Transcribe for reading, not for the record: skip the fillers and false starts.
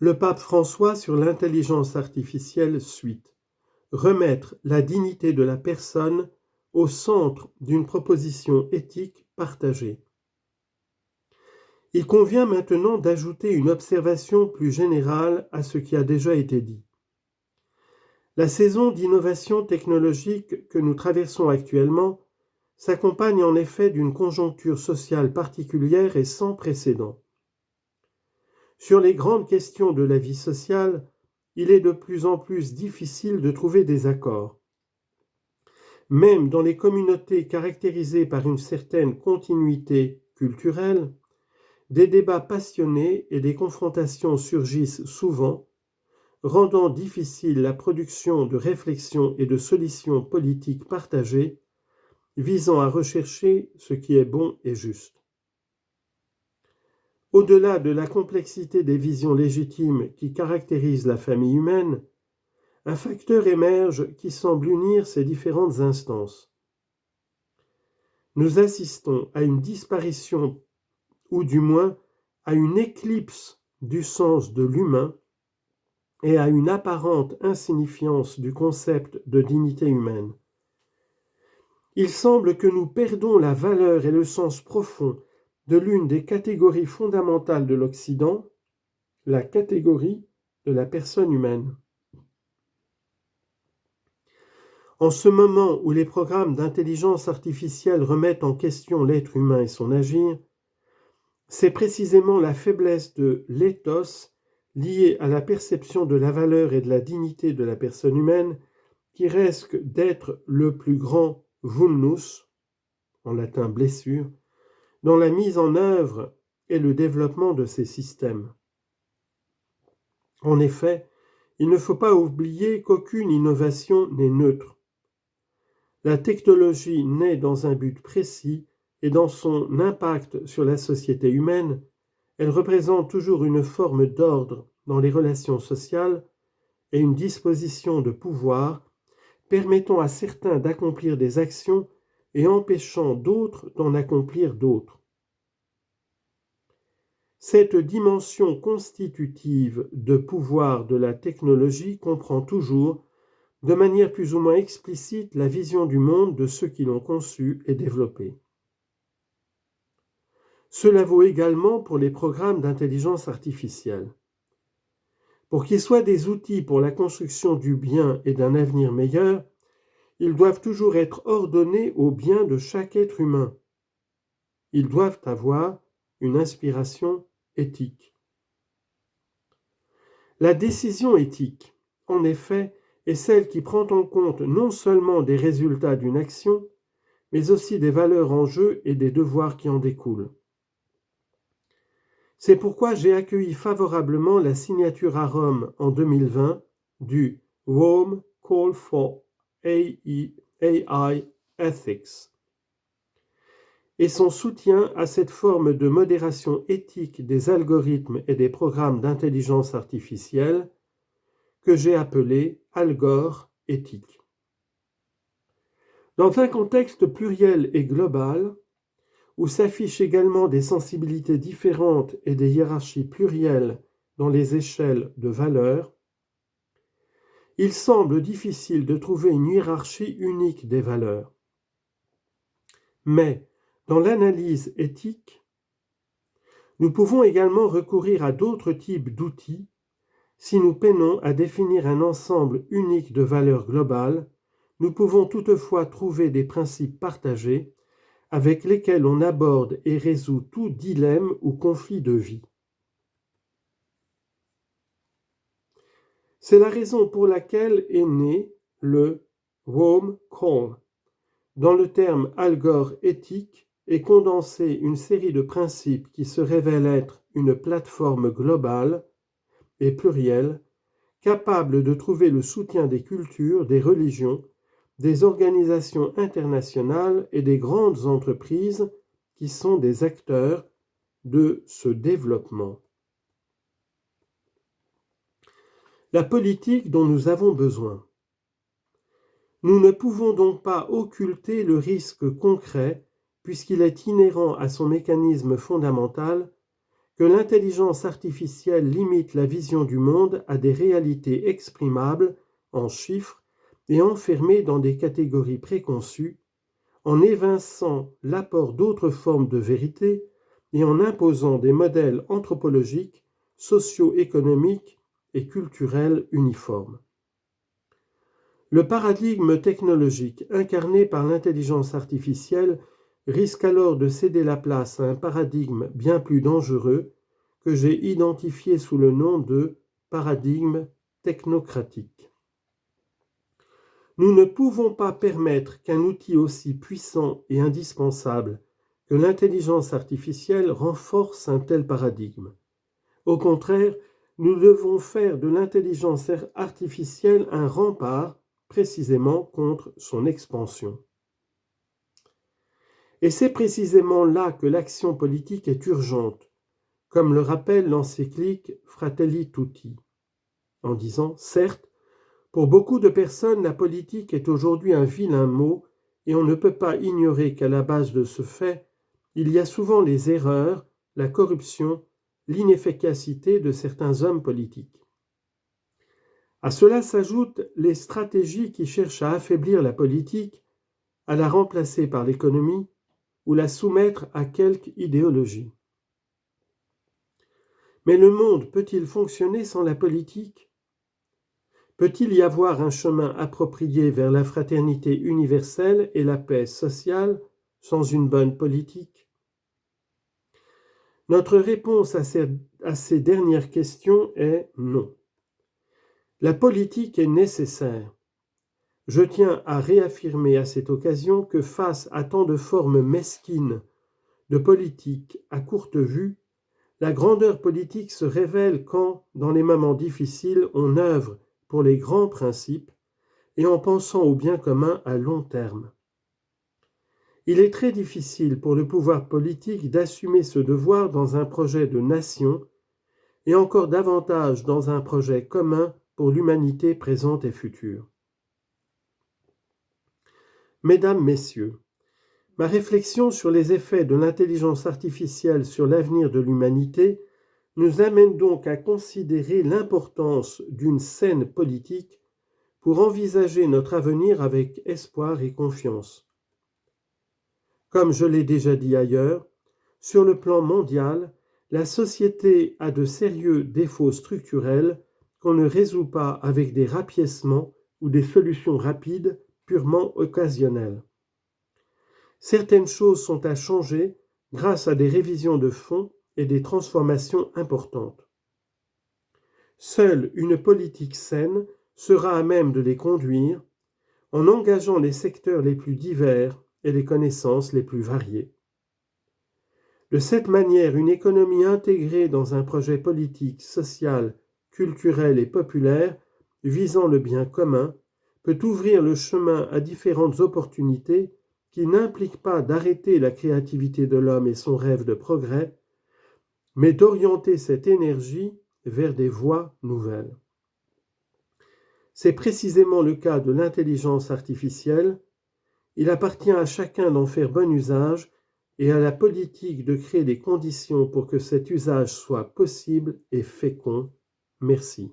Le pape François sur l'intelligence artificielle suite. Remettre la dignité de la personne au centre d'une proposition éthique partagée. Il convient maintenant d'ajouter une observation plus générale à ce qui a déjà été dit. La saison d'innovation technologique que nous traversons actuellement s'accompagne en effet d'une conjoncture sociale particulière et sans précédent. Sur les grandes questions de la vie sociale, il est de plus en plus difficile de trouver des accords. Même dans les communautés caractérisées par une certaine continuité culturelle, des débats passionnés et des confrontations surgissent souvent, rendant difficile la production de réflexions et de solutions politiques partagées visant à rechercher ce qui est bon et juste. Au-delà de la complexité des visions légitimes qui caractérisent la famille humaine, un facteur émerge qui semble unir ces différentes instances. Nous assistons à une disparition, ou du moins à une éclipse du sens de l'humain et à une apparente insignifiance du concept de dignité humaine. Il semble que nous perdons la valeur et le sens profond de l'une des catégories fondamentales de l'Occident, la catégorie de la personne humaine. En ce moment où les programmes d'intelligence artificielle remettent en question l'être humain et son agir, c'est précisément la faiblesse de l'éthos liée à la perception de la valeur et de la dignité de la personne humaine qui risque d'être le plus grand vulnus, en latin blessure, dans la mise en œuvre et le développement de ces systèmes. En effet, il ne faut pas oublier qu'aucune innovation n'est neutre. La technologie naît dans un but précis et dans son impact sur la société humaine, elle représente toujours une forme d'ordre dans les relations sociales et une disposition de pouvoir permettant à certains d'accomplir des actions et empêchant d'autres d'en accomplir d'autres. Cette dimension constitutive de pouvoir de la technologie comprend toujours, de manière plus ou moins explicite, la vision du monde de ceux qui l'ont conçu et développé. Cela vaut également pour les programmes d'intelligence artificielle. Pour qu'ils soient des outils pour la construction du bien et d'un avenir meilleur, ils doivent toujours être ordonnés au bien de chaque être humain. Ils doivent avoir une inspiration éthique. La décision éthique, en effet, est celle qui prend en compte non seulement des résultats d'une action, mais aussi des valeurs en jeu et des devoirs qui en découlent. C'est pourquoi j'ai accueilli favorablement la signature à Rome en 2020 du Rome Call for AI Ethics et son soutien à cette forme de modération éthique des algorithmes et des programmes d'intelligence artificielle que j'ai appelé Algor éthique. Dans un contexte pluriel et global, où s'affichent également des sensibilités différentes et des hiérarchies plurielles dans les échelles de valeurs, il semble difficile de trouver une hiérarchie unique des valeurs. Mais, dans l'analyse éthique, nous pouvons également recourir à d'autres types d'outils si nous peinons à définir un ensemble unique de valeurs globales. Nous pouvons toutefois trouver des principes partagés avec lesquels on aborde et résout tout dilemme ou conflit de vie. C'est la raison pour laquelle est né le Rome Call. Dans le terme Algor éthique est condensée une série de principes qui se révèlent être une plateforme globale et plurielle, capable de trouver le soutien des cultures, des religions, des organisations internationales et des grandes entreprises qui sont des acteurs de ce développement. La politique dont nous avons besoin. Nous ne pouvons donc pas occulter le risque concret, puisqu'il est inhérent à son mécanisme fondamental, que l'intelligence artificielle limite la vision du monde à des réalités exprimables en chiffres et enfermées dans des catégories préconçues, en évinçant l'apport d'autres formes de vérité et en imposant des modèles anthropologiques, socio-économiques et culturels uniformes. Le paradigme technologique incarné par l'intelligence artificielle risque alors de céder la place à un paradigme bien plus dangereux que j'ai identifié sous le nom de paradigme technocratique. Nous ne pouvons pas permettre qu'un outil aussi puissant et indispensable que l'intelligence artificielle renforce un tel paradigme. Au contraire, nous devons faire de l'intelligence artificielle un rempart précisément contre son expansion. Et c'est précisément là que l'action politique est urgente, comme le rappelle l'encyclique Fratelli Tutti, en disant « Certes, pour beaucoup de personnes, la politique est aujourd'hui un vilain mot et on ne peut pas ignorer qu'à la base de ce fait, il y a souvent les erreurs, la corruption, l'inefficacité de certains hommes politiques. À cela s'ajoutent les stratégies qui cherchent à affaiblir la politique, à la remplacer par l'économie ou la soumettre à quelque idéologie. Mais le monde peut-il fonctionner sans la politique ? Peut-il y avoir un chemin approprié vers la fraternité universelle et la paix sociale sans une bonne politique ? Notre réponse à ces dernières questions est non. La politique est nécessaire. Je tiens à réaffirmer à cette occasion que face à tant de formes mesquines de politique à courte vue, la grandeur politique se révèle quand, dans les moments difficiles, on œuvre pour les grands principes et en pensant au bien commun à long terme. Il est très difficile pour le pouvoir politique d'assumer ce devoir dans un projet de nation et encore davantage dans un projet commun pour l'humanité présente et future. Mesdames, Messieurs, ma réflexion sur les effets de l'intelligence artificielle sur l'avenir de l'humanité nous amène donc à considérer l'importance d'une saine politique pour envisager notre avenir avec espoir et confiance. Comme je l'ai déjà dit ailleurs, sur le plan mondial, la société a de sérieux défauts structurels qu'on ne résout pas avec des rapiècements ou des solutions rapides purement occasionnelles. Certaines choses sont à changer grâce à des révisions de fond et des transformations importantes. Seule une politique saine sera à même de les conduire en engageant les secteurs les plus divers et les connaissances les plus variées. De cette manière, une économie intégrée dans un projet politique, social, culturel et populaire visant le bien commun peut ouvrir le chemin à différentes opportunités qui n'impliquent pas d'arrêter la créativité de l'homme et son rêve de progrès, mais d'orienter cette énergie vers des voies nouvelles. C'est précisément le cas de l'intelligence artificielle. Il appartient à chacun d'en faire bon usage et à la politique de créer des conditions pour que cet usage soit possible et fécond. Merci.